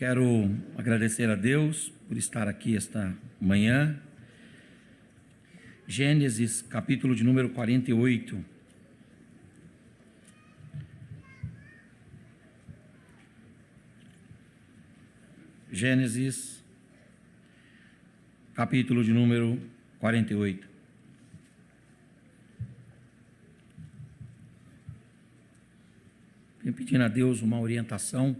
Quero agradecer a Deus por estar aqui esta manhã. Gênesis, capítulo de número 48. Gênesis, capítulo de número 48. Venho pedindo a Deus uma orientação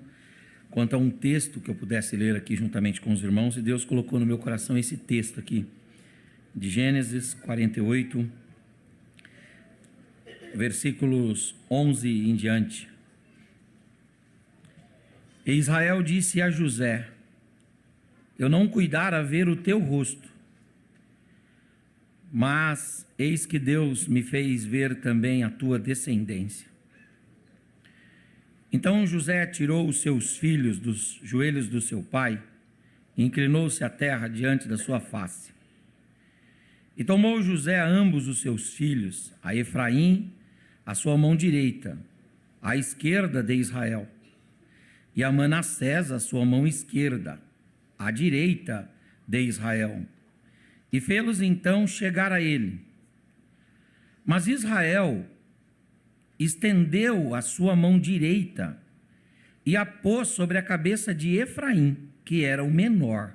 quanto a um texto que eu pudesse ler aqui juntamente com os irmãos, e Deus colocou no meu coração esse texto aqui, de Gênesis 48, versículos 11 em diante. E Israel disse a José: eu não cuidara ver o teu rosto, mas eis que Deus me fez ver também a tua descendência. Então José tirou os seus filhos dos joelhos do seu pai e inclinou-se à terra diante da sua face. E tomou José a ambos os seus filhos, a Efraim, a sua mão direita, à esquerda de Israel, e a Manassés, a sua mão esquerda, à direita de Israel, e fê-los então chegar a ele. Mas Israel estendeu a sua mão direita e a pôs sobre a cabeça de Efraim, que era o menor,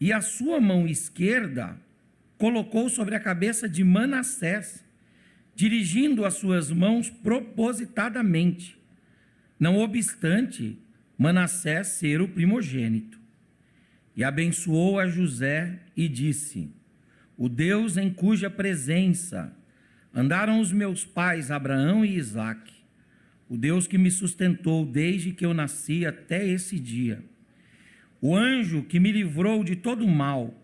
e a sua mão esquerda colocou sobre a cabeça de Manassés, dirigindo as suas mãos propositadamente, não obstante Manassés ser o primogênito. E abençoou a José e disse: o Deus em cuja presença andaram os meus pais Abraão e Isaque, o Deus que me sustentou desde que eu nasci até esse dia, o anjo que me livrou de todo mal,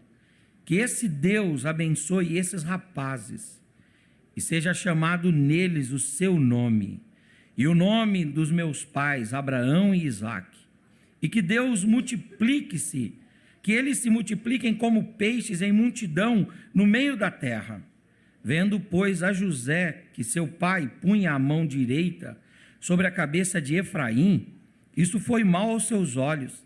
que esse Deus abençoe esses rapazes, e seja chamado neles o seu nome, e o nome dos meus pais Abraão e Isaque, e que Deus multiplique-se, que eles se multipliquem como peixes em multidão no meio da terra. Vendo, pois, a José que seu pai punha a mão direita sobre a cabeça de Efraim, isso foi mal aos seus olhos.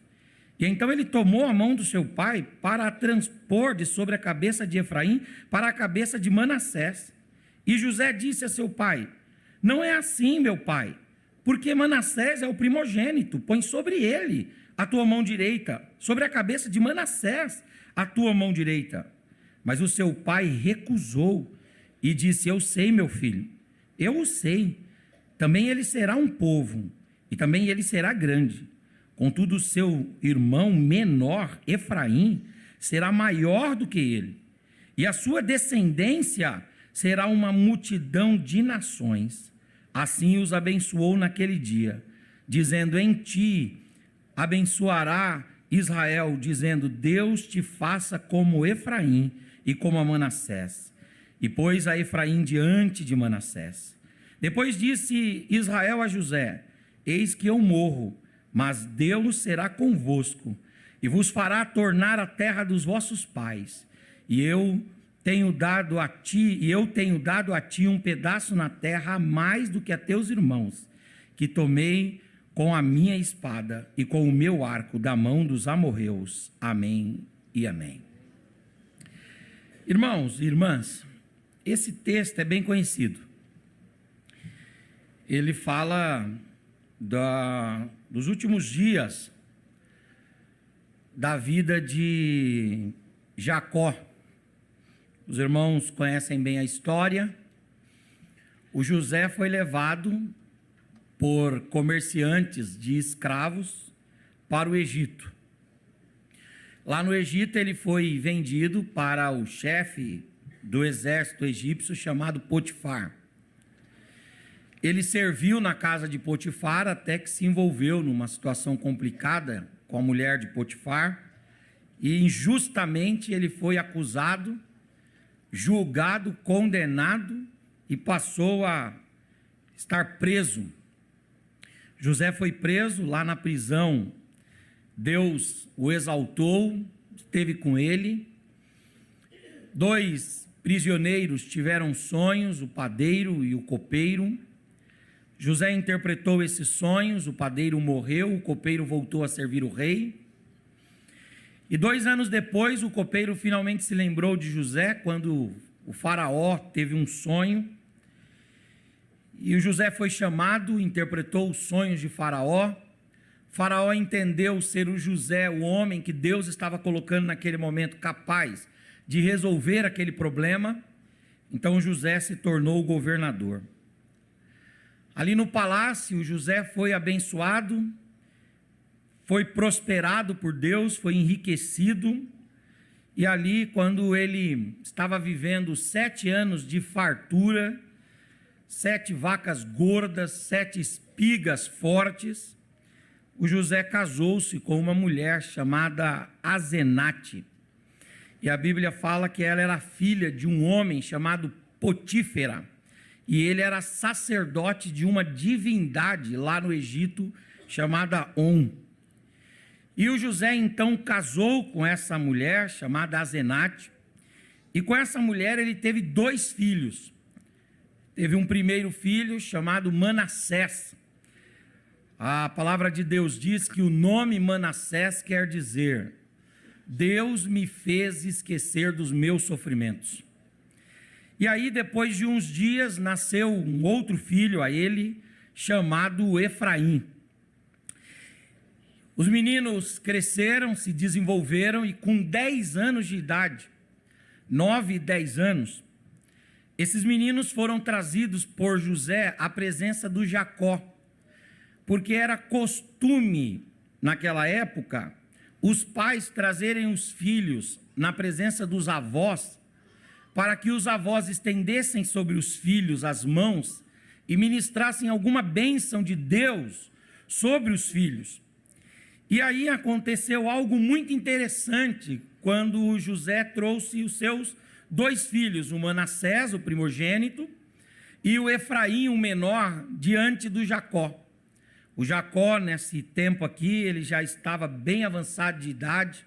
E então ele tomou a mão do seu pai para a transpor de sobre a cabeça de Efraim para a cabeça de Manassés. E José disse a seu pai: não é assim, meu pai, porque Manassés é o primogênito, põe sobre ele a tua mão direita, sobre a cabeça de Manassés a tua mão direita. Mas o seu pai recusou e disse: eu sei, meu filho, eu o sei. Também ele será um povo, e também ele será grande. Contudo, o seu irmão menor, Efraim, será maior do que ele, e a sua descendência será uma multidão de nações. Assim os abençoou naquele dia, dizendo: em ti abençoará Israel, dizendo: Deus te faça como Efraim e como a Manassés. E pôs a Efraim diante de Manassés. Depois disse Israel a José: eis que eu morro, mas Deus será convosco, e vos fará tornar a terra dos vossos pais. E eu tenho dado a ti um pedaço na terra a mais do que a teus irmãos, que tomei com a minha espada e com o meu arco da mão dos amorreus. Amém e amém. Irmãos e irmãs, esse texto é bem conhecido. Ele fala dos últimos dias da vida de Jacó. Os irmãos conhecem bem a história. O José foi levado por comerciantes de escravos para o Egito. Lá no Egito ele foi vendido para o chefe do exército egípcio chamado Potifar. Ele serviu na casa de Potifar até que se envolveu numa situação complicada com a mulher de Potifar, e injustamente ele foi acusado, julgado, condenado e passou a estar preso. José foi preso lá na prisão. Deus o exaltou, esteve com ele. 2 prisioneiros tiveram sonhos, o padeiro e o copeiro. José interpretou esses sonhos, o padeiro morreu, o copeiro voltou a servir o rei. E 2 anos depois, o copeiro finalmente se lembrou de José, quando o faraó teve um sonho. E o José foi chamado, interpretou os sonhos de Faraó. Faraó entendeu ser o José, o homem que Deus estava colocando naquele momento capaz de resolver aquele problema. Então José se tornou o governador. Ali no palácio, José foi abençoado, foi prosperado por Deus, foi enriquecido. E ali, quando ele estava vivendo 7 anos de fartura, 7 vacas gordas, 7 espigas fortes, o José casou-se com uma mulher chamada Asenate. E a Bíblia fala que ela era filha de um homem chamado Potífera. E ele era sacerdote de uma divindade lá no Egito chamada On. E o José então casou com essa mulher chamada Asenate. E com essa mulher ele teve 2 filhos. Teve um primeiro filho chamado Manassés. A palavra de Deus diz que o nome Manassés quer dizer: Deus me fez esquecer dos meus sofrimentos. E aí, depois de uns dias, nasceu um outro filho a ele, chamado Efraim. Os meninos cresceram, se desenvolveram, e com 10 anos de idade, 9 e 10 anos, esses meninos foram trazidos por José à presença do Jacó, porque era costume, naquela época, os pais trazerem os filhos na presença dos avós, para que os avós estendessem sobre os filhos as mãos e ministrassem alguma bênção de Deus sobre os filhos. E aí aconteceu algo muito interessante quando José trouxe os seus 2 filhos, o Manassés, o primogênito, e o Efraim, o menor, diante do Jacó. O Jacó, nesse tempo aqui, ele já estava bem avançado de idade.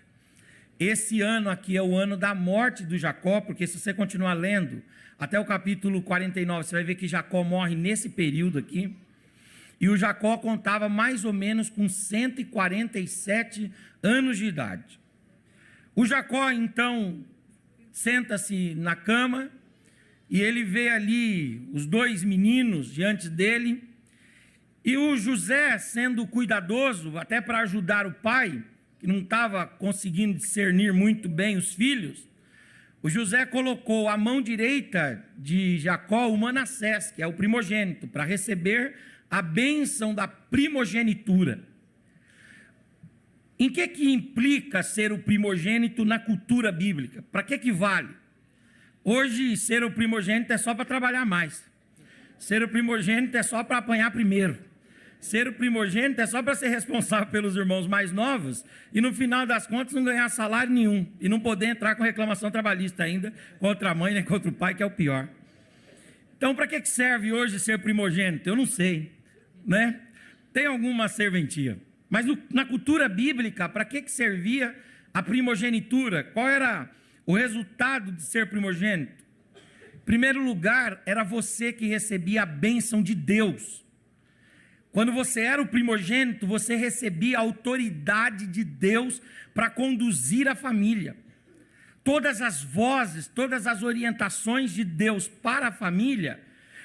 Esse ano aqui é o ano da morte do Jacó, porque se você continuar lendo até o capítulo 49, você vai ver que Jacó morre nesse período aqui. E o Jacó contava mais ou menos com 147 anos de idade. O Jacó, então, senta-se na cama e ele vê ali os 2 meninos diante dele. E o José, sendo cuidadoso, até para ajudar o pai, que não estava conseguindo discernir muito bem os filhos, o José colocou a mão direita de Jacó, o Manassés, que é o primogênito, para receber a bênção da primogenitura. Em que implica ser o primogênito na cultura bíblica? Para que vale? Hoje, ser o primogênito é só para trabalhar mais. Ser o primogênito é só para apanhar primeiro. Ser o primogênito é só para ser responsável pelos irmãos mais novos e no final das contas não ganhar salário nenhum e não poder entrar com reclamação trabalhista ainda contra a mãe nem contra o pai, que é o pior. Então, para que serve hoje ser primogênito? Eu não sei, né? Tem alguma serventia. Mas na cultura bíblica, para que servia a primogenitura? Qual era o resultado de ser primogênito? Em primeiro lugar, era você que recebia a bênção de Deus. Quando você era o primogênito, você recebia a autoridade de Deus para conduzir a família. Todas as vozes, todas as orientações de Deus para a família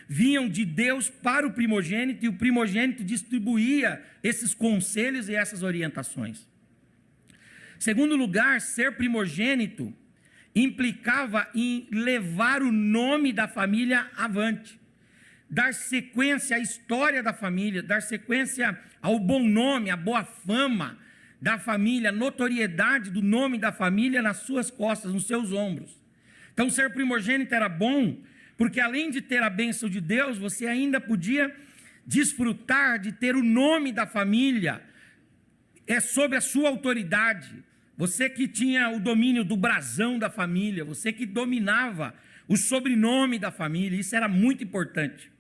vinham de Deus para o primogênito, e o primogênito distribuía esses conselhos e essas orientações. Segundo lugar, ser primogênito implicava em levar o nome da família avante, dar sequência à história da família, dar sequência ao bom nome, à boa fama da família, a notoriedade do nome da família nas suas costas, nos seus ombros. Então, ser primogênito era bom, porque além de ter a bênção de Deus, você ainda podia desfrutar de ter o nome da família sob a sua autoridade. Você que tinha o domínio do brasão da família, você que dominava o sobrenome da família, isso era muito importante.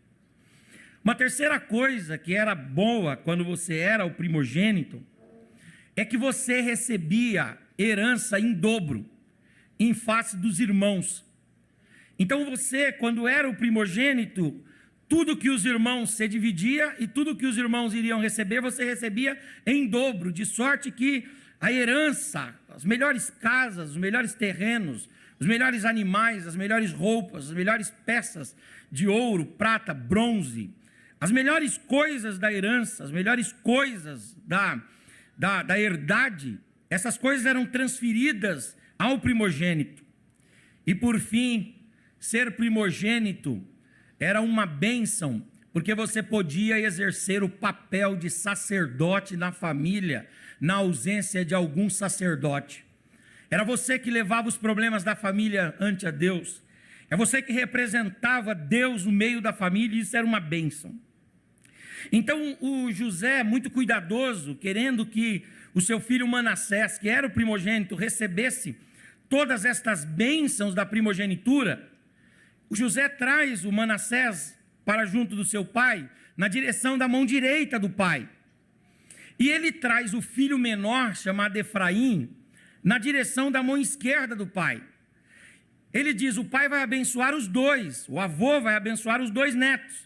Uma terceira coisa que era boa quando você era o primogênito é que você recebia herança em dobro, em face dos irmãos. Então você, quando era o primogênito, tudo que os irmãos se dividia e tudo que os irmãos iriam receber, você recebia em dobro, de sorte que a herança, as melhores casas, os melhores terrenos, os melhores animais, as melhores roupas, as melhores peças de ouro, prata, bronze, as melhores coisas da herança, as melhores coisas da herdade, essas coisas eram transferidas ao primogênito. E por fim, ser primogênito era uma bênção, porque você podia exercer o papel de sacerdote na família, na ausência de algum sacerdote. Era você que levava os problemas da família ante a Deus. É você que representava Deus no meio da família, e isso era uma bênção. Então o José, muito cuidadoso, querendo que o seu filho Manassés, que era o primogênito, recebesse todas estas bênçãos da primogenitura, o José traz o Manassés para junto do seu pai, na direção da mão direita do pai. E ele traz o filho menor, chamado Efraim, na direção da mão esquerda do pai. Ele diz, o pai vai abençoar os dois, o avô vai abençoar os dois netos.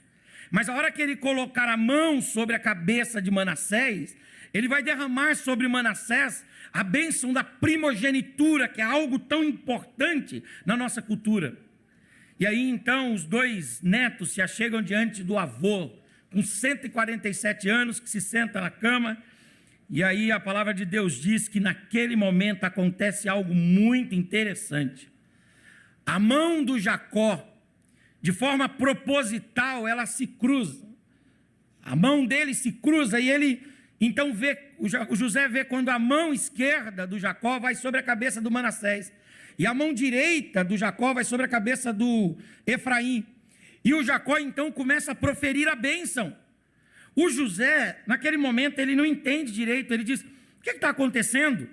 Mas a hora que ele colocar a mão sobre a cabeça de Manassés, ele vai derramar sobre Manassés a bênção da primogenitura, que é algo tão importante na nossa cultura. E aí então os dois netos se achegam diante do avô, com 147 anos, que se senta na cama. E aí a palavra de Deus diz que naquele momento acontece algo muito interessante. A mão do Jacó, de forma proposital, ela se cruza. A mão dele se cruza e ele então vê, o José vê quando a mão esquerda do Jacó vai sobre a cabeça do Manassés. E a mão direita do Jacó vai sobre a cabeça do Efraim. E o Jacó então começa a proferir a bênção. O José, naquele momento, ele não entende direito. Ele diz, o que está acontecendo?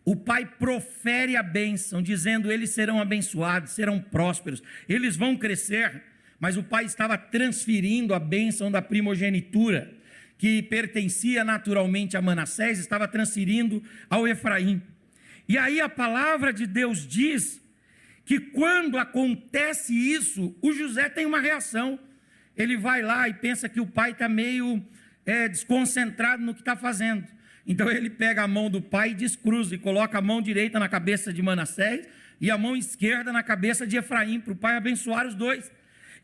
O pai profere a bênção, dizendo, eles serão abençoados, serão prósperos, eles vão crescer. Mas o pai estava transferindo a bênção da primogenitura, que pertencia naturalmente a Manassés, estava transferindo ao Efraim. E aí a palavra de Deus diz que quando acontece isso, o José tem uma reação. Ele vai lá e pensa que o pai está meio desconcentrado no que está fazendo. Então ele pega a mão do pai e descruza, e coloca a mão direita na cabeça de Manassés e a mão esquerda na cabeça de Efraim, para o pai abençoar os dois.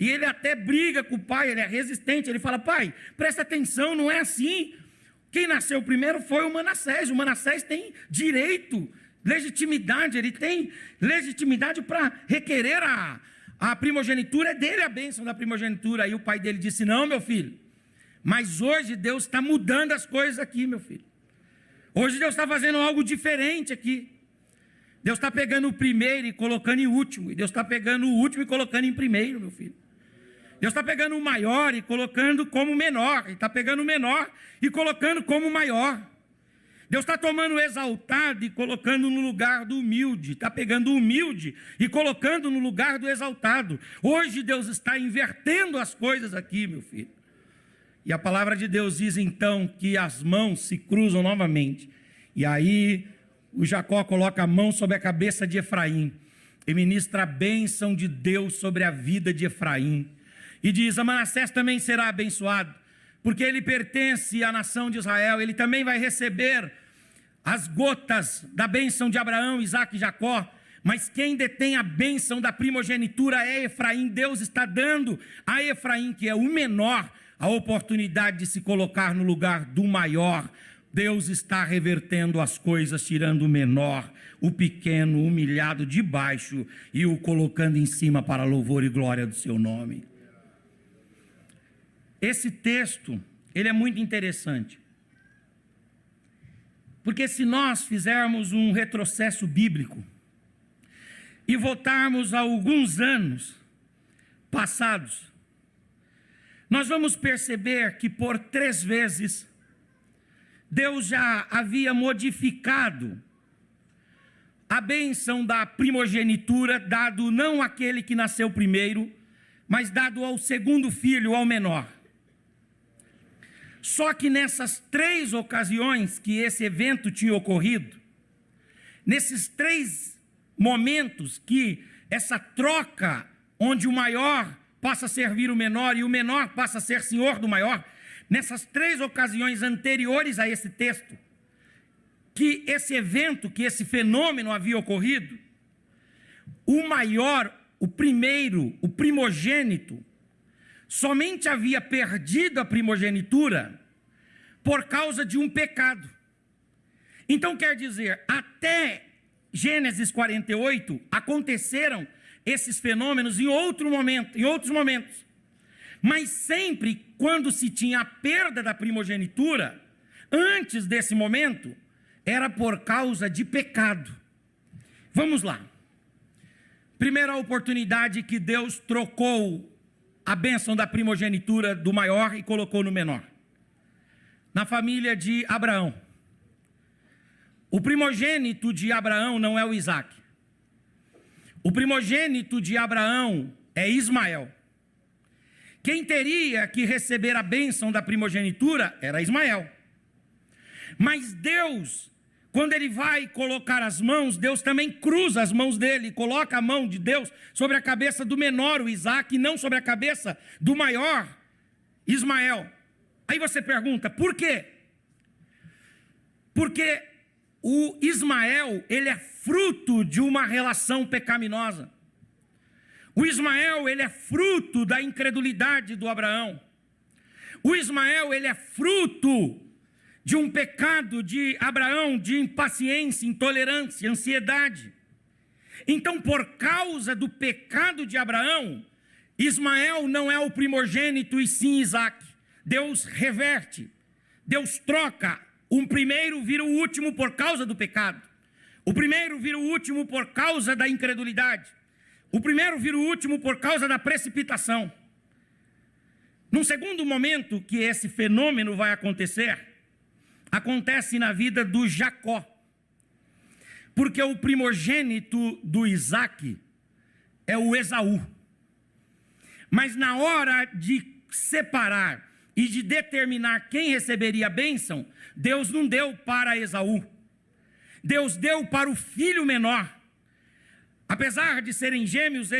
E ele até briga com o pai, ele é resistente, ele fala, pai, presta atenção, não é assim. Quem nasceu primeiro foi o Manassés tem direito, legitimidade, ele tem legitimidade para requerer a primogenitura, é dele a bênção da primogenitura. Aí o pai dele disse, não, meu filho, mas hoje Deus está mudando as coisas aqui, meu filho. Hoje Deus está fazendo algo diferente aqui. Deus está pegando o primeiro e colocando em último, e Deus está pegando o último e colocando em primeiro, meu filho. Deus está pegando o maior e colocando como menor, e está pegando o menor e colocando como maior. Deus está tomando o exaltado e colocando no lugar do humilde, está pegando o humilde e colocando no lugar do exaltado. Hoje Deus está invertendo as coisas aqui, meu filho. E a palavra de Deus diz então que as mãos se cruzam novamente. E aí o Jacó coloca a mão sobre a cabeça de Efraim e ministra a bênção de Deus sobre a vida de Efraim. E diz, a Manassés também será abençoado, porque ele pertence à nação de Israel, ele também vai receber as gotas da bênção de Abraão, Isaque e Jacó, mas quem detém a bênção da primogenitura é Efraim. Deus está dando a Efraim, que é o menor, a oportunidade de se colocar no lugar do maior. Deus está revertendo as coisas, tirando o menor, o pequeno, humilhado de baixo e o colocando em cima para louvor e glória do seu nome. Esse texto, ele é muito interessante, porque se nós fizermos um retrocesso bíblico e voltarmos a alguns anos passados, nós vamos perceber que por 3 vezes Deus já havia modificado a bênção da primogenitura, dado não àquele que nasceu primeiro, mas dado ao segundo filho, ao menor. Só que nessas 3 ocasiões que esse evento tinha ocorrido, nesses 3 momentos que essa troca, onde o maior passa a servir o menor e o menor passa a ser senhor do maior. Nessas 3 ocasiões anteriores a esse texto, que esse evento, que esse fenômeno havia ocorrido, o maior, o primeiro, o primogênito, somente havia perdido a primogenitura por causa de um pecado. Então quer dizer, até Gênesis 48 aconteceram esses fenômenos em outros momentos. Mas sempre quando se tinha a perda da primogenitura, antes desse momento, era por causa de pecado. Vamos lá. Primeira oportunidade que Deus trocou a bênção da primogenitura do maior e colocou no menor. Na família de Abraão. O primogênito de Abraão não é o Isaac. O primogênito de Abraão é Ismael. Quem teria que receber a bênção da primogenitura era Ismael. Mas Deus, quando ele vai colocar as mãos, Deus também cruza as mãos dele, coloca a mão de Deus sobre a cabeça do menor, o Isaac, e não sobre a cabeça do maior, Ismael. Aí você pergunta, por quê? Porque o Ismael, ele é fruto de uma relação pecaminosa. O Ismael, ele é fruto da incredulidade do Abraão. O Ismael, ele é fruto de um pecado de Abraão, de impaciência, intolerância, ansiedade. Então, por causa do pecado de Abraão, Ismael não é o primogênito e sim Isaac. Deus reverte, Deus troca. O primeiro vira o último por causa do pecado. O primeiro vira o último por causa da incredulidade. O primeiro vira o último por causa da precipitação. Num segundo momento que esse fenômeno vai acontecer, acontece na vida do Jacó. Porque o primogênito do Isaac é o Esaú. Mas na hora de separar e de determinar quem receberia a bênção, Deus não deu para Esaú. Deus deu para o filho menor. Apesar de serem gêmeos,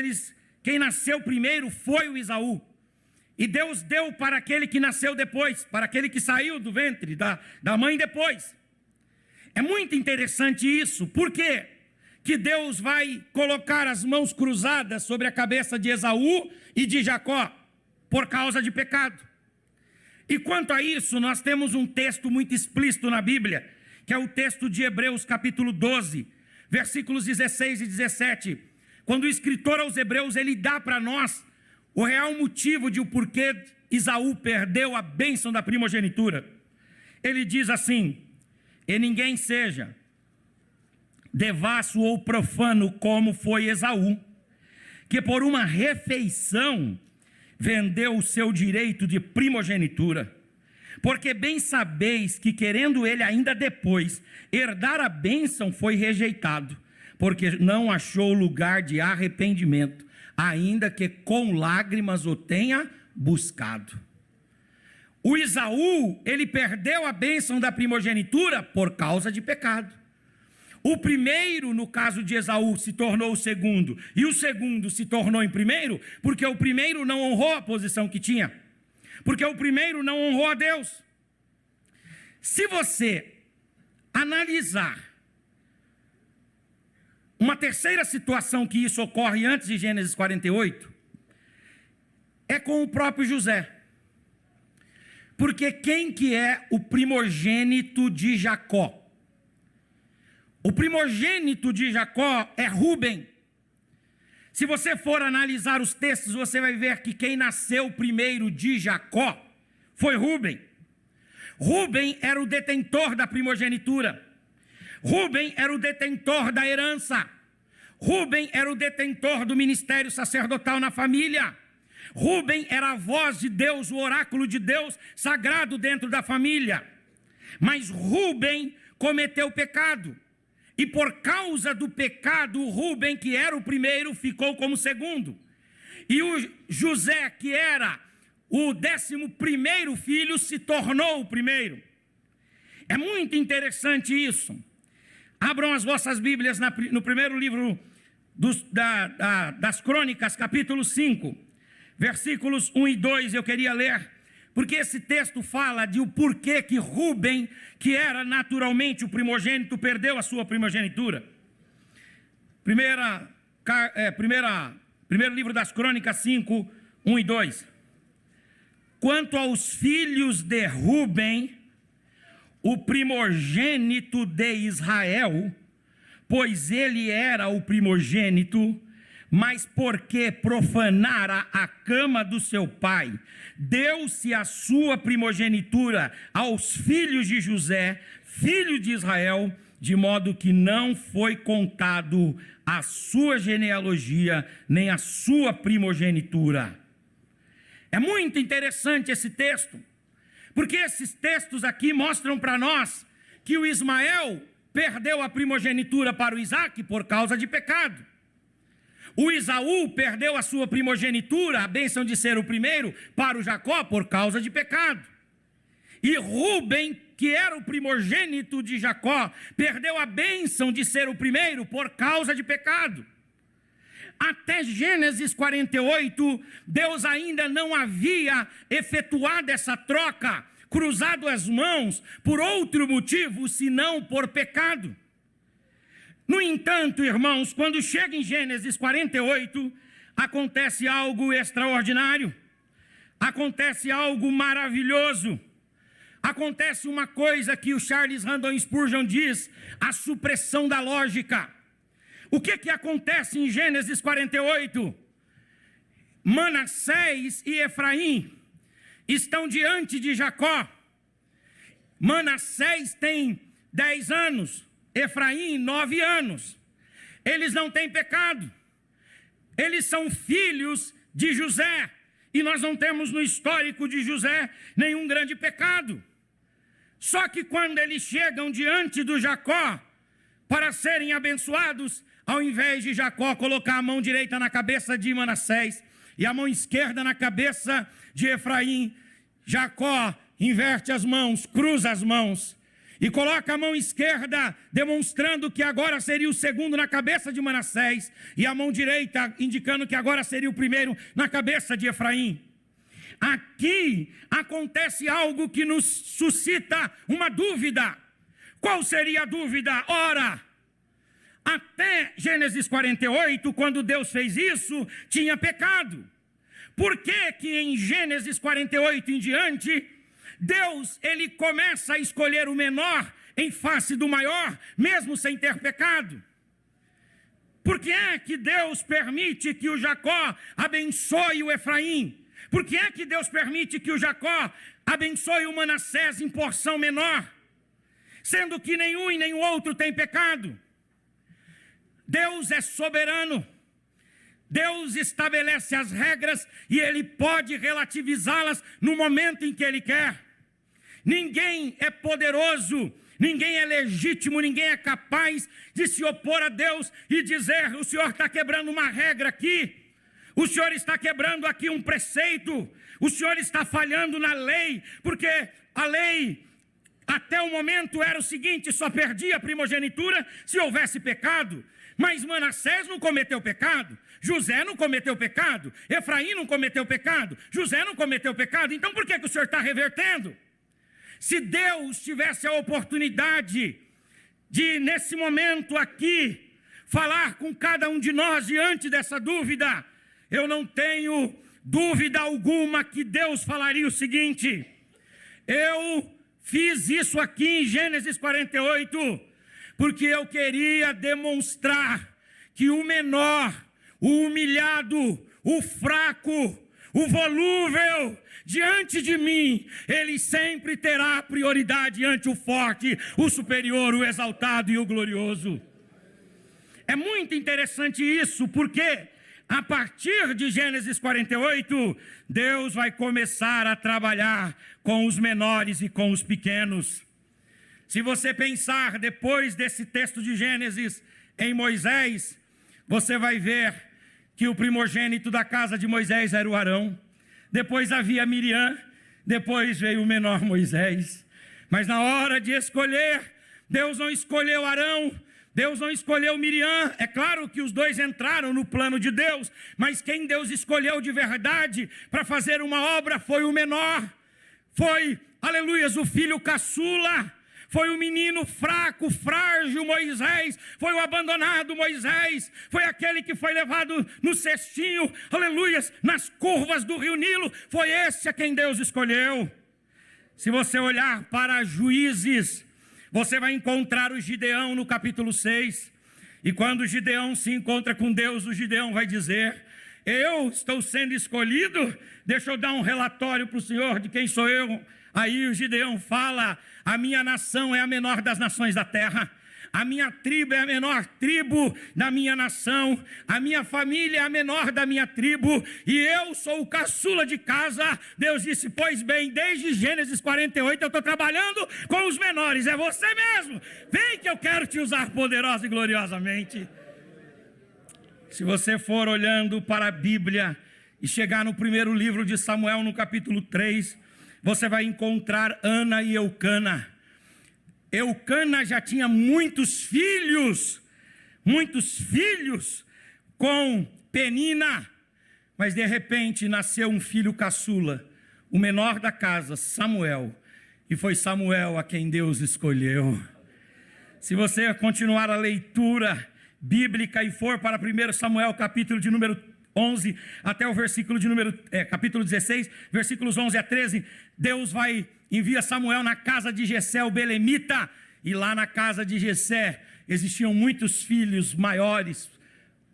quem nasceu primeiro foi o Esaú. E Deus deu para aquele que nasceu depois, para aquele que saiu do ventre da mãe depois. É muito interessante isso. Por quê? Que Deus vai colocar as mãos cruzadas sobre a cabeça de Esaú e de Jacó, por causa de pecado. E quanto a isso, nós temos um texto muito explícito na Bíblia, que é o texto de Hebreus capítulo 12, versículos 16 e 17. Quando o escritor aos Hebreus, ele dá para nós o real motivo de o porquê Esaú perdeu a bênção da primogenitura. Ele diz assim: e ninguém seja devasso ou profano como foi Esaú, que por uma refeição vendeu o seu direito de primogenitura. Porque bem sabeis que, querendo ele ainda depois herdar a bênção, foi rejeitado, porque não achou lugar de arrependimento, ainda que com lágrimas o tenha buscado. O Esaú, ele perdeu a bênção da primogenitura por causa de pecado. O primeiro, no caso de Esaú, se tornou o segundo, e o segundo se tornou em primeiro, porque o primeiro não honrou a posição que tinha, porque o primeiro não honrou a Deus. Se você analisar uma terceira situação que isso ocorre antes de Gênesis 48, é com o próprio José. Porque quem que é o primogênito de Jacó? O primogênito de Jacó é Rúben. Se você for analisar os textos, você vai ver que quem nasceu primeiro de Jacó foi Rúben. Rúben era o detentor da primogenitura. Rúben era o detentor da herança. Rúben era o detentor do ministério sacerdotal na família. Rúben era a voz de Deus, o oráculo de Deus sagrado dentro da família. Mas Rúben cometeu pecado. E por causa do pecado, Rúben, que era o primeiro, ficou como segundo. E o José, que era o 11º filho, se tornou o primeiro. É muito interessante isso. Abram as vossas Bíblias no primeiro livro das Crônicas, capítulo 5, versículos 1 e 2 eu queria ler, porque esse texto fala de o porquê que Rúben, que era naturalmente o primogênito, perdeu a sua primogenitura. Primeiro livro das Crônicas 5, 1 e 2. Quanto aos filhos de Rúben, o primogênito de Israel, pois ele era o primogênito, mas porque profanara a cama do seu pai, deu-se a sua primogenitura aos filhos de José, filho de Israel, de modo que não foi contado a sua genealogia, nem a sua primogenitura. É muito interessante esse texto, porque esses textos aqui mostram para nós que o Ismael perdeu a primogenitura para o Isaque por causa de pecado. O Esaú perdeu a sua primogenitura, a bênção de ser o primeiro, para o Jacó por causa de pecado. E Rúben, que era o primogênito de Jacó, perdeu a bênção de ser o primeiro por causa de pecado. Até Gênesis 48, Deus ainda não havia efetuado essa troca, cruzado as mãos por outro motivo, senão por pecado. No entanto, irmãos, quando chega em Gênesis 48, acontece algo extraordinário, acontece algo maravilhoso, acontece uma coisa que o Charles Haddon Spurgeon diz, a supressão da lógica. O que acontece em Gênesis 48? Manassés e Efraim estão diante de Jacó. Manassés tem 10 anos, Efraim 9 anos. Eles não têm pecado, eles são filhos de José, e nós não temos no histórico de José nenhum grande pecado. Só que quando eles chegam diante do Jacó para serem abençoados, ao invés de Jacó colocar a mão direita na cabeça de Manassés e a mão esquerda na cabeça de Efraim, Jacó inverte as mãos, cruza as mãos e coloca a mão esquerda, demonstrando que agora seria o segundo na cabeça de Manassés, e a mão direita indicando que agora seria o primeiro na cabeça de Efraim. Aqui acontece algo que nos suscita uma dúvida. Qual seria a dúvida? Ora, até Gênesis 48, quando Deus fez isso, tinha pecado. Por que que em Gênesis 48 em diante, Deus, ele começa a escolher o menor em face do maior, mesmo sem ter pecado? Por que é que Deus permite que o Jacó abençoe o Efraim? Por que é que Deus permite que o Jacó abençoe o Manassés em porção menor, sendo que nenhum e nenhum outro tem pecado? Deus é soberano, Deus estabelece as regras e Ele pode relativizá-las no momento em que Ele quer. Ninguém é poderoso, ninguém é legítimo, ninguém é capaz de se opor a Deus e dizer: o Senhor está quebrando uma regra aqui, o Senhor está quebrando aqui um preceito, o Senhor está falhando na lei, porque a lei até o momento era o seguinte: só perdia a primogenitura se houvesse pecado. Mas Manassés não cometeu pecado, José não cometeu pecado, Efraim não cometeu pecado, José não cometeu pecado. Então por que o Senhor está revertendo? Se Deus tivesse a oportunidade de, nesse momento aqui, falar com cada um de nós diante dessa dúvida, eu não tenho dúvida alguma que Deus falaria o seguinte: eu fiz isso aqui em Gênesis 48, porque eu queria demonstrar que o menor, o humilhado, o fraco, o volúvel, diante de mim, ele sempre terá prioridade ante o forte, o superior, o exaltado e o glorioso. É muito interessante isso, porque a partir de Gênesis 48, Deus vai começar a trabalhar com os menores e com os pequenos. Se você pensar depois desse texto de Gênesis em Moisés, você vai ver que o primogênito da casa de Moisés era o Arão. Depois havia Miriam, depois veio o menor Moisés. Mas na hora de escolher, Deus não escolheu Arão, Deus não escolheu Miriam. É claro que os dois entraram no plano de Deus, mas quem Deus escolheu de verdade para fazer uma obra foi o menor. Foi, aleluias, o filho caçula. Foi o menino fraco, frágil Moisés, foi o abandonado Moisés, foi aquele que foi levado no cestinho, aleluias, nas curvas do rio Nilo, foi esse a quem Deus escolheu. Se você olhar para Juízes, você vai encontrar o Gideão no capítulo 6, e quando Gideão se encontra com Deus, o Gideão vai dizer: eu estou sendo escolhido, deixa eu dar um relatório para o Senhor de quem sou eu. Aí o Gideão fala: a minha nação é a menor das nações da terra, a minha tribo é a menor tribo da minha nação, a minha família é a menor da minha tribo, e eu sou o caçula de casa. Deus disse: pois bem, desde Gênesis 48 eu estou trabalhando com os menores, é você mesmo, vem que eu quero te usar poderosa e gloriosamente. Se você for olhando para a Bíblia e chegar no primeiro livro de Samuel, no capítulo 3, você vai encontrar Ana e Eucana. Eucana já tinha muitos filhos com Penina, mas de repente nasceu um filho caçula, o menor da casa, Samuel, e foi Samuel a quem Deus escolheu. Se você continuar a leitura bíblica e for para 1 Samuel, capítulo de número 11, até o versículo de número, capítulo 16, versículos 11 a 13, Deus envia Samuel na casa de Jessé, o belemita, e lá na casa de Jessé existiam muitos filhos maiores,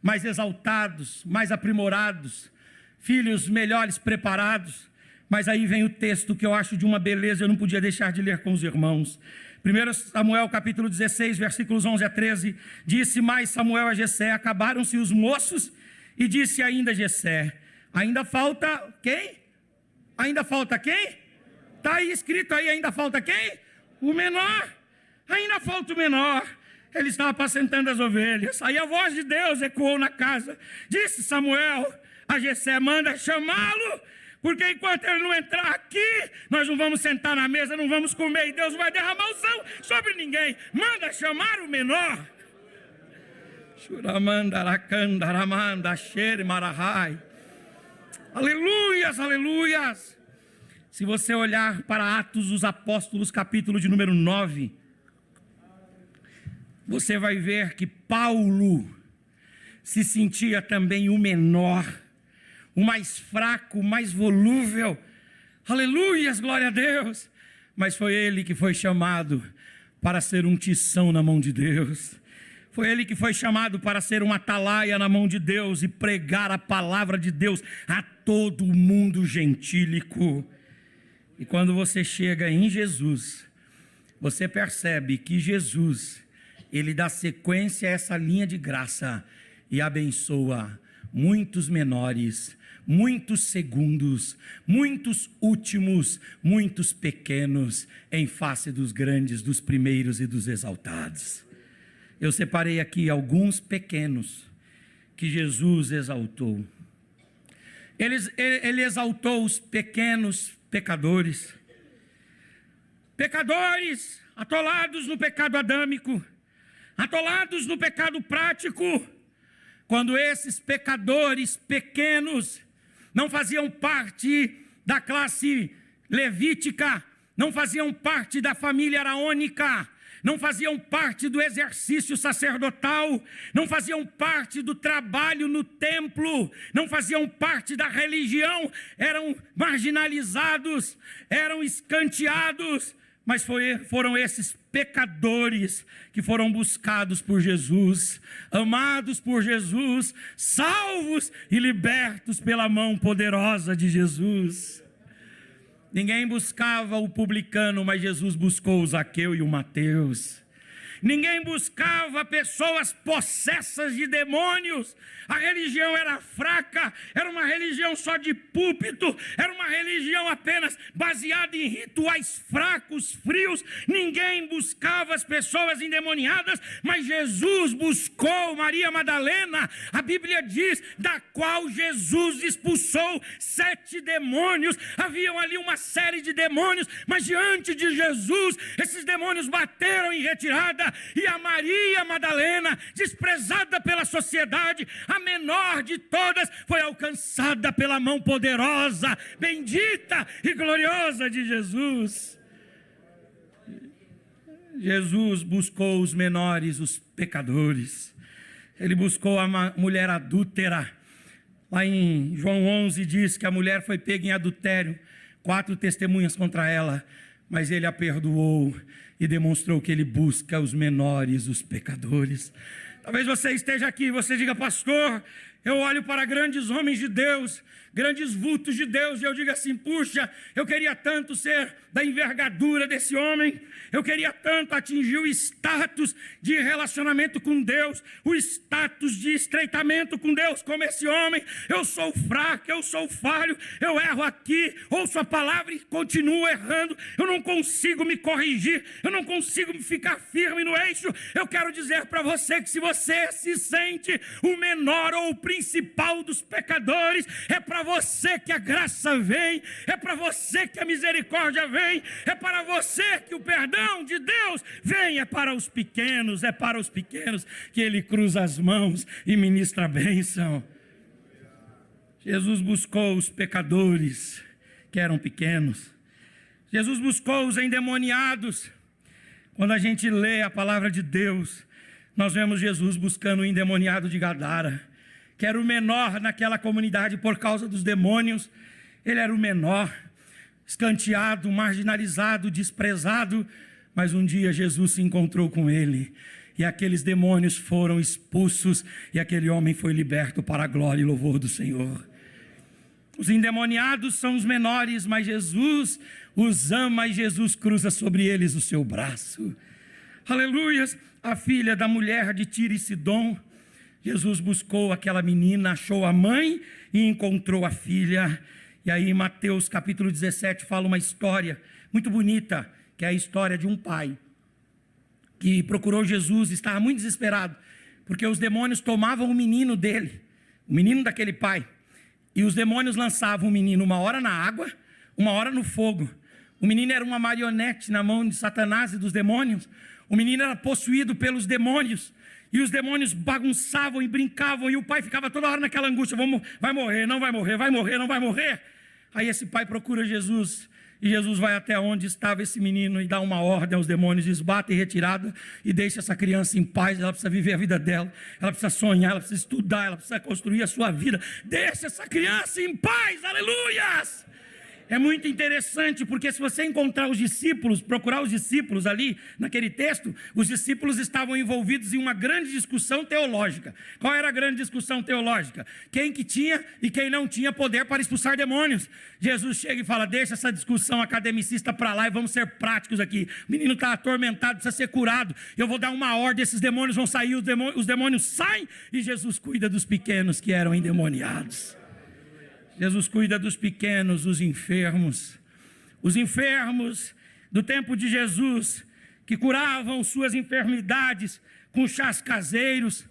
mais exaltados, mais aprimorados, filhos melhores preparados. Mas aí vem o texto que eu acho de uma beleza, eu não podia deixar de ler com os irmãos. 1 Samuel capítulo 16, versículos 11 a 13, disse mais Samuel a Jessé: acabaram-se os moços, e disse ainda Jessé: ainda falta quem? Ainda falta quem? Está aí escrito aí, ainda falta quem? O menor. Ainda falta o menor. Ele estava apacentando as ovelhas. Aí a voz de Deus ecoou na casa. Disse Samuel a Jessé: manda chamá-lo, porque enquanto ele não entrar aqui, nós não vamos sentar na mesa, não vamos comer, e Deus não vai derramar o sal sobre ninguém. Manda chamar o menor. Aleluias, aleluias. Se você olhar para Atos dos Apóstolos, capítulo de número 9, você vai ver que Paulo se sentia também o menor, o mais fraco, o mais volúvel. Aleluias, glória a Deus. Mas foi ele que foi chamado para ser um tição na mão de Deus. Foi ele que foi chamado para ser uma atalaia na mão de Deus e pregar a palavra de Deus a todo o mundo gentílico. E quando você chega em Jesus, você percebe que Jesus, ele dá sequência a essa linha de graça e abençoa muitos menores, muitos segundos, muitos últimos, muitos pequenos, em face dos grandes, dos primeiros e dos exaltados. Eu separei aqui alguns pequenos que Jesus exaltou. Ele exaltou os pequenos pecadores atolados no pecado adâmico, atolados no pecado prático. Quando esses pecadores pequenos não faziam parte da classe levítica, não faziam parte da família araônica, não faziam parte do exercício sacerdotal, não faziam parte do trabalho no templo, não faziam parte da religião, eram marginalizados, eram escanteados, mas foram esses pecadores que foram buscados por Jesus, amados por Jesus, salvos e libertos pela mão poderosa de Jesus. Ninguém buscava o publicano, mas Jesus buscou o Zaqueu e o Mateus. Ninguém buscava pessoas possessas de demônios. A religião era fraca, era uma religião só de púlpito, era uma religião apenas baseada em rituais fracos, frios. Ninguém buscava as pessoas endemoniadas, mas Jesus buscou Maria Madalena. A Bíblia diz, da qual Jesus expulsou 7 demônios. Haviam ali uma série de demônios, mas diante de Jesus, esses demônios bateram em retirada. E a Maria Madalena, desprezada pela sociedade, a menor de todas, foi alcançada pela mão poderosa, bendita e gloriosa de Jesus. Jesus buscou os menores, os pecadores. Ele buscou a mulher adúltera. Lá em João 11 diz que a mulher foi pega em adultério, 4 testemunhas contra ela, mas ele a perdoou e demonstrou que ele busca os menores, os pecadores. Talvez você esteja aqui e você diga: pastor, eu olho para grandes homens de Deus, grandes vultos de Deus, e eu digo assim: puxa, eu queria tanto ser da envergadura desse homem, eu queria tanto atingir o status de relacionamento com Deus, o status de estreitamento com Deus como esse homem. Eu sou fraco, eu sou falho, eu erro aqui, ouço a palavra e continuo errando, eu não consigo me corrigir, eu não consigo ficar firme no eixo. Eu quero dizer para você que se você se sente o menor ou o principal dos pecadores, é para você que a graça vem, é para você que a misericórdia vem, é para você que o perdão de Deus vem, é para os pequenos que Ele cruza as mãos e ministra a bênção. Jesus buscou os pecadores que eram pequenos, Jesus buscou os endemoniados. Quando a gente lê a palavra de Deus, nós vemos Jesus buscando o endemoniado de Gadara, que era o menor naquela comunidade por causa dos demônios. Ele era o menor, escanteado, marginalizado, desprezado, mas um dia Jesus se encontrou com ele, e aqueles demônios foram expulsos, e aquele homem foi liberto para a glória e louvor do Senhor. Os endemoniados são os menores, mas Jesus os ama, e Jesus cruza sobre eles o seu braço. Aleluias! A filha da mulher de Tiro e Sidom, Jesus buscou aquela menina, achou a mãe e encontrou a filha. E aí em Mateus capítulo 17 fala uma história muito bonita, que é a história de um pai que procurou Jesus, estava muito desesperado, porque os demônios tomavam o menino dele, o menino daquele pai, e os demônios lançavam o menino uma hora na água, uma hora no fogo. O menino era uma marionete na mão de Satanás e dos demônios. O menino era possuído pelos demônios, e os demônios bagunçavam e brincavam, e o pai ficava toda hora naquela angústia: vai morrer, não vai morrer, vai morrer, não vai morrer. Aí esse pai procura Jesus, e Jesus vai até onde estava esse menino e dá uma ordem aos demônios: esbata em retirada e deixa essa criança em paz. Ela precisa viver a vida dela, ela precisa sonhar, ela precisa estudar, ela precisa construir a sua vida. Deixa essa criança em paz, aleluias! É muito interessante, porque se você encontrar os discípulos, procurar os discípulos ali naquele texto, os discípulos estavam envolvidos em uma grande discussão teológica. Qual era a grande discussão teológica? Quem que tinha e quem não tinha poder para expulsar demônios. Jesus chega e fala: deixa essa discussão academicista para lá e vamos ser práticos aqui. O menino está atormentado, precisa ser curado. Eu vou dar uma ordem, esses demônios vão sair, os demônios saem, e Jesus cuida dos pequenos que eram endemoniados. Jesus cuida dos pequenos, os enfermos do tempo de Jesus, que curavam suas enfermidades com chás caseiros,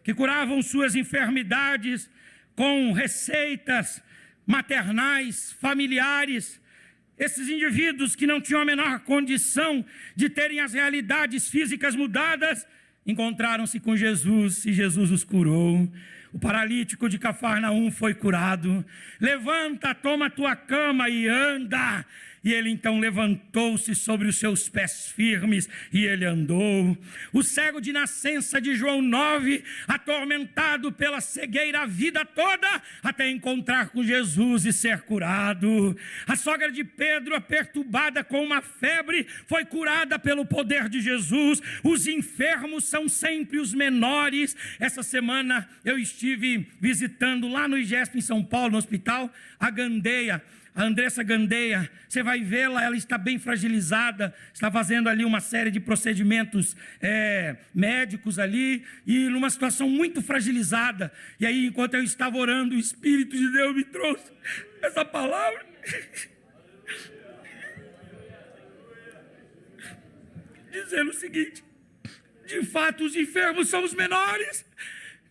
que curavam suas enfermidades com receitas maternais, familiares. Esses indivíduos que não tinham a menor condição de terem as realidades físicas mudadas, encontraram-se com Jesus e Jesus os curou. O paralítico de Cafarnaum foi curado. Levanta, toma a tua cama e anda. E ele então levantou-se sobre os seus pés firmes e ele andou. O cego de nascença de João 9, atormentado pela cegueira a vida toda, até encontrar com Jesus e ser curado. A sogra de Pedro, perturbada com uma febre, foi curada pelo poder de Jesus. Os enfermos são sempre os menores. Essa semana eu estive visitando lá no IGESP em São Paulo, no hospital, a Gandeia. A Andressa Gandeia, você vai vê-la, ela está bem fragilizada, está fazendo ali uma série de procedimentos médicos ali, e numa situação muito fragilizada. E aí, enquanto eu estava orando, o Espírito de Deus me trouxe essa palavra. Dizendo o seguinte: de fato os enfermos são os menores,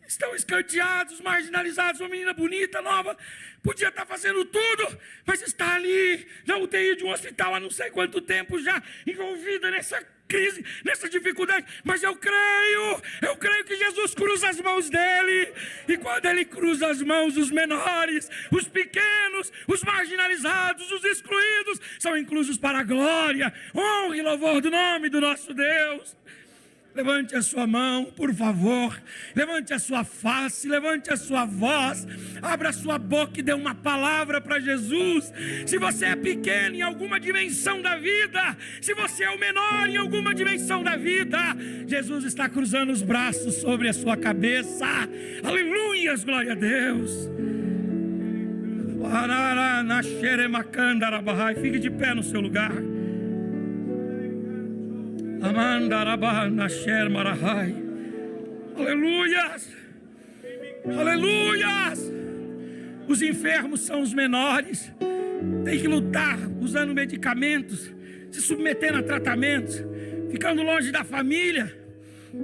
estão escanteados, marginalizados. Uma menina bonita, nova, podia estar fazendo tudo, mas está ali na UTI de um hospital há não sei quanto tempo já, envolvida nessa crise, nessa dificuldade, mas eu creio que Jesus cruza as mãos dele, e quando ele cruza as mãos, os menores, os pequenos, os marginalizados, os excluídos, são inclusos para a glória, honra e louvor do nome do nosso Deus. Levante a sua mão, por favor. Levante a sua face, levante a sua voz. Abra a sua boca e dê uma palavra para Jesus. Se você é pequeno em alguma dimensão da vida, se você é o menor em alguma dimensão da vida, Jesus está cruzando os braços sobre a sua cabeça. Aleluias, glória a Deus. Fique de pé no seu lugar. Aleluias, aleluias. Os enfermos são os menores, tem que lutar usando medicamentos, se submetendo a tratamentos, ficando longe da família,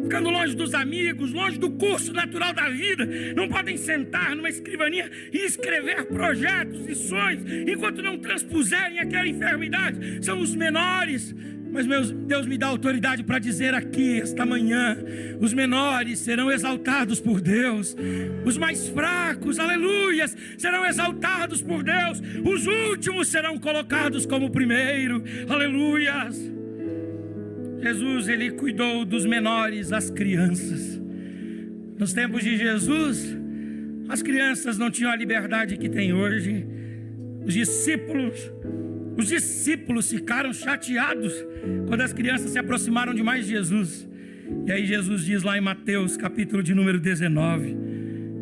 ficando longe dos amigos, longe do curso natural da vida. Não podem sentar numa escrivaninha e escrever projetos e sonhos enquanto não transpuserem aquela enfermidade. São os menores. Mas Deus me dá autoridade para dizer aqui, esta manhã, os menores serão exaltados por Deus, os mais fracos, aleluias, serão exaltados por Deus, os últimos serão colocados como primeiro, aleluias. Jesus, ele cuidou dos menores, as crianças. Nos tempos de Jesus, as crianças não tinham a liberdade que tem hoje. Os discípulos ficaram chateados quando as crianças se aproximaram demais de Jesus. E aí Jesus diz lá em Mateus, capítulo de número 19: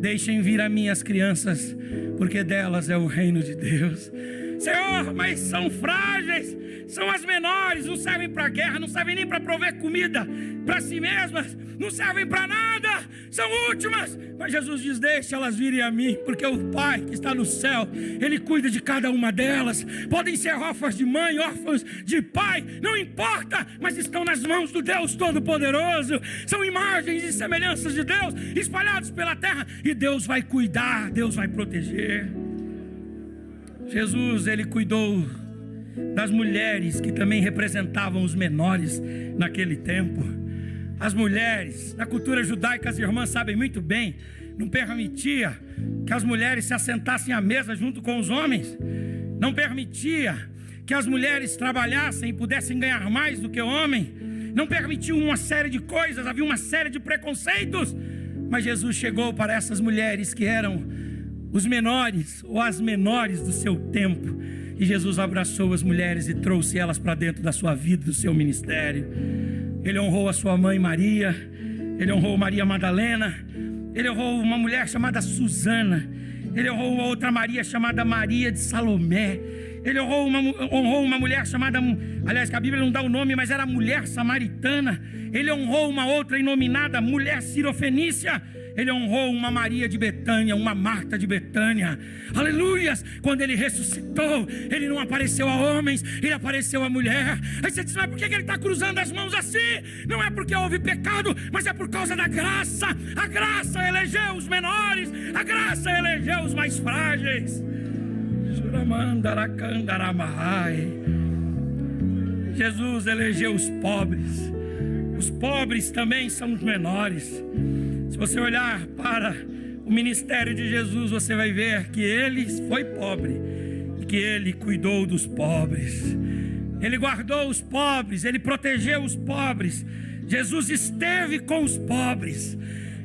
deixem vir a mim as crianças, porque delas é o reino de Deus. Senhor, mas são frágeis, são as menores, não servem para guerra, não servem nem para prover comida para si mesmas, não servem para nada, são últimas. Mas Jesus diz: deixa elas virem a mim, porque o Pai que está no céu, Ele cuida de cada uma delas. Podem ser órfãs de mãe, órfãos de pai, não importa, mas estão nas mãos do Deus Todo-Poderoso. São imagens e semelhanças de Deus espalhados pela terra, e Deus vai cuidar, Deus vai proteger. Jesus, ele cuidou das mulheres que também representavam os menores naquele tempo. As mulheres, na cultura judaica, as irmãs sabem muito bem, não permitia que as mulheres se assentassem à mesa junto com os homens, não permitia que as mulheres trabalhassem e pudessem ganhar mais do que o homem, não permitia uma série de coisas, havia uma série de preconceitos. Mas Jesus chegou para essas mulheres que eram os menores ou as menores do seu tempo, e Jesus abraçou as mulheres e trouxe elas para dentro da sua vida, do seu ministério. Ele honrou a sua mãe Maria, ele honrou Maria Madalena, ele honrou uma mulher chamada Susana, ele honrou uma outra Maria chamada Maria de Salomé, ele honrou uma mulher chamada, aliás, que a Bíblia não dá o nome, mas era a mulher samaritana. Ele honrou uma outra inominada mulher sirofenícia. Ele honrou uma Maria de Betânia, uma Marta de Betânia. Aleluias! Quando ele ressuscitou, ele não apareceu a homens, ele apareceu a mulher. Aí você diz: mas por que ele está cruzando as mãos assim? Não é porque houve pecado, mas é por causa da graça. A graça elegeu os menores, a graça elegeu os mais frágeis. Jesus elegeu os pobres. Os pobres também são os menores. Se você olhar para o ministério de Jesus, você vai ver que ele foi pobre e que ele cuidou dos pobres. Ele guardou os pobres, ele protegeu os pobres. Jesus esteve com os pobres.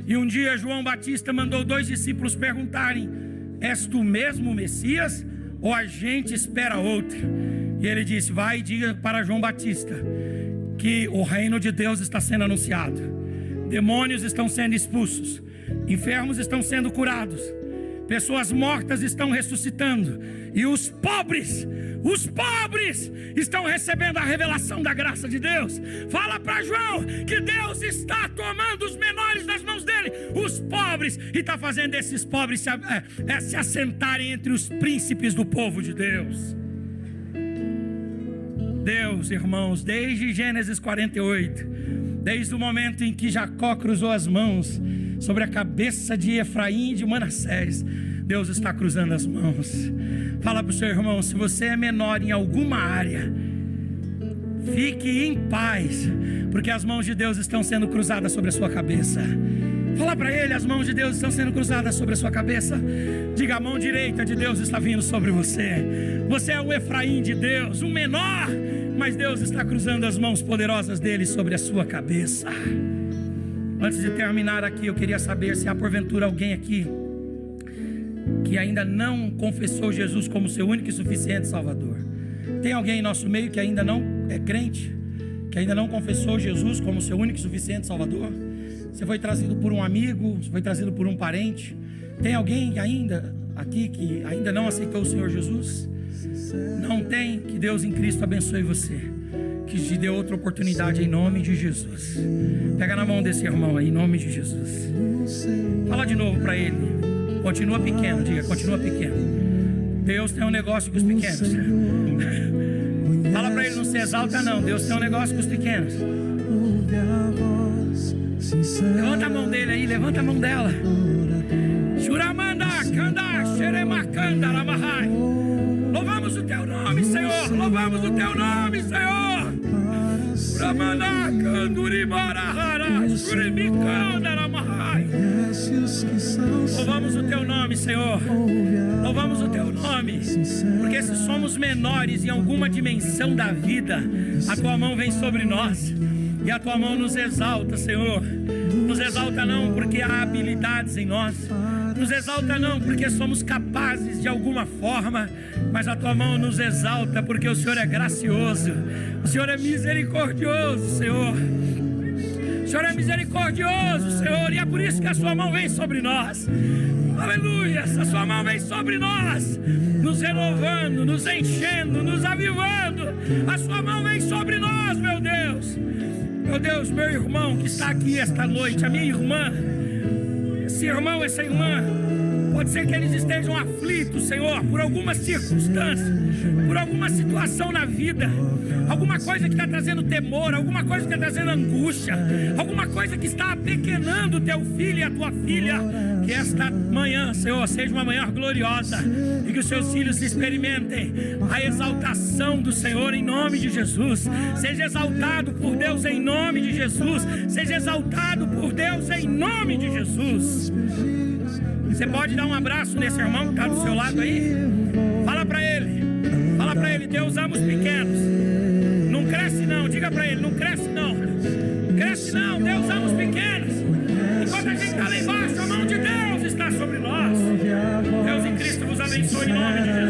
E um dia João Batista mandou 2 discípulos perguntarem: és tu mesmo o Messias, ou a gente espera outro? E ele disse: vai e diga para João Batista que o reino de Deus está sendo anunciado, demônios estão sendo expulsos, enfermos estão sendo curados, pessoas mortas estão ressuscitando, e os pobres estão recebendo a revelação da graça de Deus. Fala para João que Deus está tomando os menores nas mãos dele, os pobres, e está fazendo esses pobres se assentarem entre os príncipes do povo de Deus. Deus, irmãos, desde Gênesis 48, desde o momento em que Jacó cruzou as mãos sobre a cabeça de Efraim e de Manassés, Deus está cruzando as mãos. Fala para o seu irmão: se você é menor em alguma área, Fique em paz, porque as mãos de Deus estão sendo cruzadas sobre a sua cabeça. Fala para ele, as mãos de Deus estão sendo cruzadas sobre a sua cabeça. Diga, a mão direita de Deus está vindo sobre você. Você é o Efraim de Deus, um menor, mas Deus está cruzando as mãos poderosas dele sobre a sua cabeça. Antes de terminar aqui, eu queria saber se há porventura alguém aqui que ainda não confessou Jesus como seu único e suficiente Salvador. Tem alguém em nosso meio que ainda não é crente, que ainda não confessou Jesus como seu único e suficiente Salvador? Você foi trazido por um amigo, você foi trazido por um parente. Tem alguém ainda aqui que ainda não aceitou o Senhor Jesus? Não tem? Que Deus em Cristo abençoe você, que te dê outra oportunidade em nome de Jesus. Pega na mão desse irmão aí, em nome de Jesus. Fala de novo para ele. Continua pequeno, diga, continua pequeno. Deus tem um negócio com os pequenos. Fala para ele, não se exalta não. Deus tem um negócio com os pequenos. Levanta a mão dele aí, levanta a mão dela. Churamanda, kanda, xeremakanda, lamahai. Louvamos o teu nome, Senhor. Louvamos o teu nome, Senhor. Churamanda, kanduribara, xurimikanda, lamahai. Louvamos o teu nome, Senhor. Louvamos o teu nome, porque se somos menores em alguma dimensão da vida, a tua mão vem sobre nós. E a tua mão nos exalta, Senhor. Nos exalta não porque há habilidades em nós, nos exalta não porque somos capazes de alguma forma, mas a tua mão nos exalta porque o Senhor é gracioso, o Senhor é misericordioso, Senhor. O Senhor é misericordioso, Senhor, e é por isso que a sua mão vem sobre nós. Aleluia, a sua mão vem sobre nós, nos renovando, nos enchendo, nos avivando. A sua mão vem sobre nós, meu Deus. Meu Deus, meu irmão que está aqui esta noite, a minha irmã, esse irmão, essa irmã, pode ser que eles estejam aflitos, Senhor, por alguma circunstância, por alguma situação na vida, alguma coisa que está trazendo temor, alguma coisa que está trazendo angústia, alguma coisa que está apequenando o teu filho e a tua filha. Que esta manhã, Senhor, seja uma manhã gloriosa e que os seus filhos experimentem a exaltação do Senhor em nome de Jesus. Seja exaltado por Deus em nome de Jesus. Seja exaltado por Deus em nome de Jesus. Você pode dar um abraço nesse irmão que está do seu lado aí? Fala para ele, Deus ama os pequenos. Não cresce não, diga para ele, não cresce não. Cresce não, Deus ama os pequenos. Enquanto a gente está lá embaixo, a mão de Deus está sobre nós. Deus em Cristo vos abençoe em nome de Jesus.